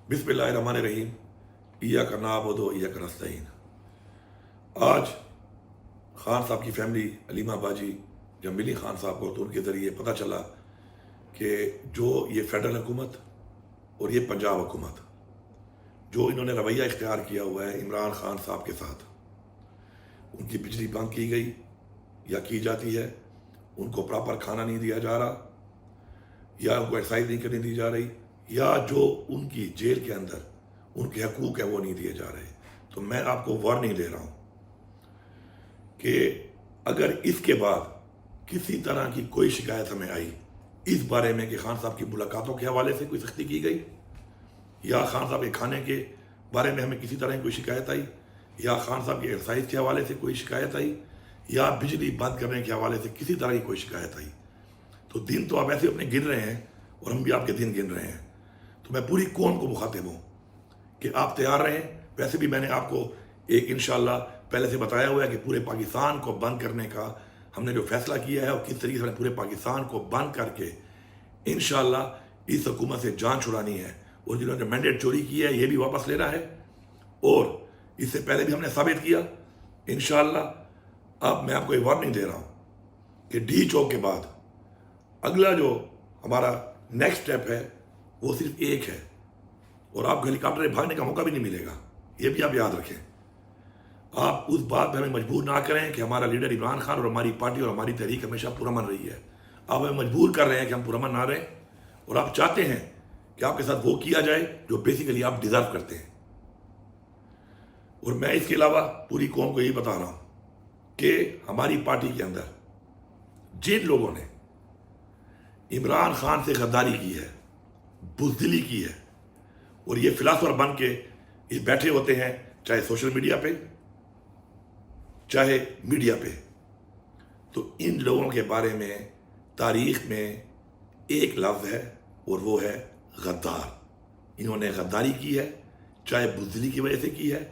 بسم اللہ الرحمن الرحیم ایاک نعبد و ایاک نستعین۔ آج خان صاحب کی فیملی علیمہ باجی جب ملی خان صاحب کو تو ان کے ذریعے پتہ چلا کہ جو یہ فیڈرل حکومت اور یہ پنجاب حکومت جو انہوں نے رویہ اختیار کیا ہوا ہے عمران خان صاحب کے ساتھ، ان کی بجلی بند کی گئی یا کی جاتی ہے، ان کو پراپر کھانا نہیں دیا جا رہا، یا ان کو ایکسرسائز نہیں کرنے دی جا رہی، یا جو ان کی جیل کے اندر ان کے حقوق ہیں وہ نہیں دیے جا رہے۔ تو میں آپ کو وارننگ دے رہا ہوں کہ اگر اس کے بعد کسی طرح کی کوئی شکایت ہمیں آئی اس بارے میں کہ خان صاحب کی ملاقاتوں کے حوالے سے کوئی سختی کی گئی، یا خان صاحب کے کھانے کے بارے میں ہمیں کسی طرح کی کوئی شکایت آئی، یا خان صاحب کے ایکسرسائز کے حوالے سے کوئی شکایت آئی، یا بجلی بند کرنے کے حوالے سے کسی طرح کی کوئی شکایت آئی، تو دن تو آپ ایسے اپنے گن رہے ہیں اور ہم بھی آپ کے دن گن رہے ہیں۔ تو میں پوری قوم کو مخاطب ہوں کہ آپ تیار رہیں۔ ویسے بھی میں نے آپ کو ایک انشاءاللہ پہلے سے بتایا ہوا ہے کہ پورے پاکستان کو بند کرنے کا ہم نے جو فیصلہ کیا ہے اور کس طریقے سے ہم نے پورے پاکستان کو بند کر کے انشاءاللہ اس حکومت سے جان چھڑانی ہے، اور جنہوں نے مینڈیٹ چوری کی ہے یہ بھی واپس لینا ہے، اور اس سے پہلے بھی ہم نے ثابت کیا انشاءاللہ۔ اب میں آپ کو ایک وارننگ دے رہا ہوں کہ ڈی چوک کے بعد اگلا جو ہمارا نیکسٹ سٹیپ ہے وہ صرف ایک ہے، اور آپ کو ہیلی کاپٹر سے بھاگنے کا موقع بھی نہیں ملے گا، یہ بھی آپ یاد رکھیں۔ آپ اس بات پہ ہمیں مجبور نہ کریں کہ ہمارا لیڈر عمران خان اور ہماری پارٹی اور ہماری تحریک ہمیشہ پرامن رہی ہے۔ آپ ہمیں مجبور کر رہے ہیں کہ ہم پرامن نہ رہیں، اور آپ چاہتے ہیں کہ آپ کے ساتھ وہ کیا جائے جو بیسیکلی آپ ڈیزرو کرتے ہیں۔ اور میں اس کے علاوہ پوری قوم کو یہی بتا رہا ہوں کہ ہماری پارٹی کے اندر جن لوگوں نے عمران خان سے غداری کی ہے، بزدلی کی ہے، اور یہ فلاسفر بن کے یہ بیٹھے ہوتے ہیں چاہے سوشل میڈیا پہ چاہے میڈیا پہ، تو ان لوگوں کے بارے میں تاریخ میں ایک لفظ ہے اور وہ ہے غدار۔ انہوں نے غداری کی ہے، چاہے بزدلی کی وجہ سے کی ہے،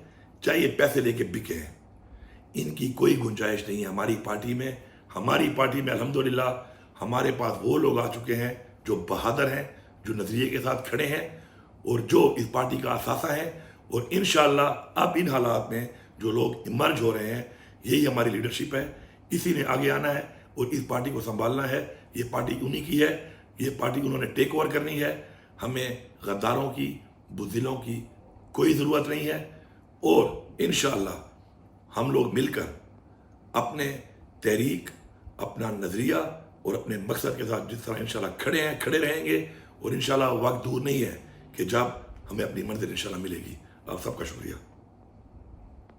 چاہے یہ پیسے لے کے بکے ہیں، ان کی کوئی گنجائش نہیں ہے ہماری پارٹی میں۔ ہماری پارٹی میں الحمدللہ ہمارے پاس وہ لوگ آ چکے ہیں جو بہادر ہیں، جو نظریے کے ساتھ کھڑے ہیں، اور جو اس پارٹی کا اثاثہ ہے، اور انشاءاللہ اب ان حالات میں جو لوگ ایمرج ہو رہے ہیں یہی ہماری لیڈرشپ ہے، اسی نے آگے آنا ہے اور اس پارٹی کو سنبھالنا ہے۔ یہ پارٹی انہی کی ہے، یہ پارٹی انہوں نے ٹیک اوور کرنی ہے۔ ہمیں غداروں کی، بزدلوں کی کوئی ضرورت نہیں ہے، اور انشاءاللہ ہم لوگ مل کر اپنے تحریک، اپنا نظریہ اور اپنے مقصد کے ساتھ جس طرح انشاءاللہ کھڑے رہیں گے، اور انشاءاللہ وقت دور نہیں ہے کہ جب ہمیں اپنی منزل انشاءاللہ ملے گی۔ آپ سب کا شکریہ۔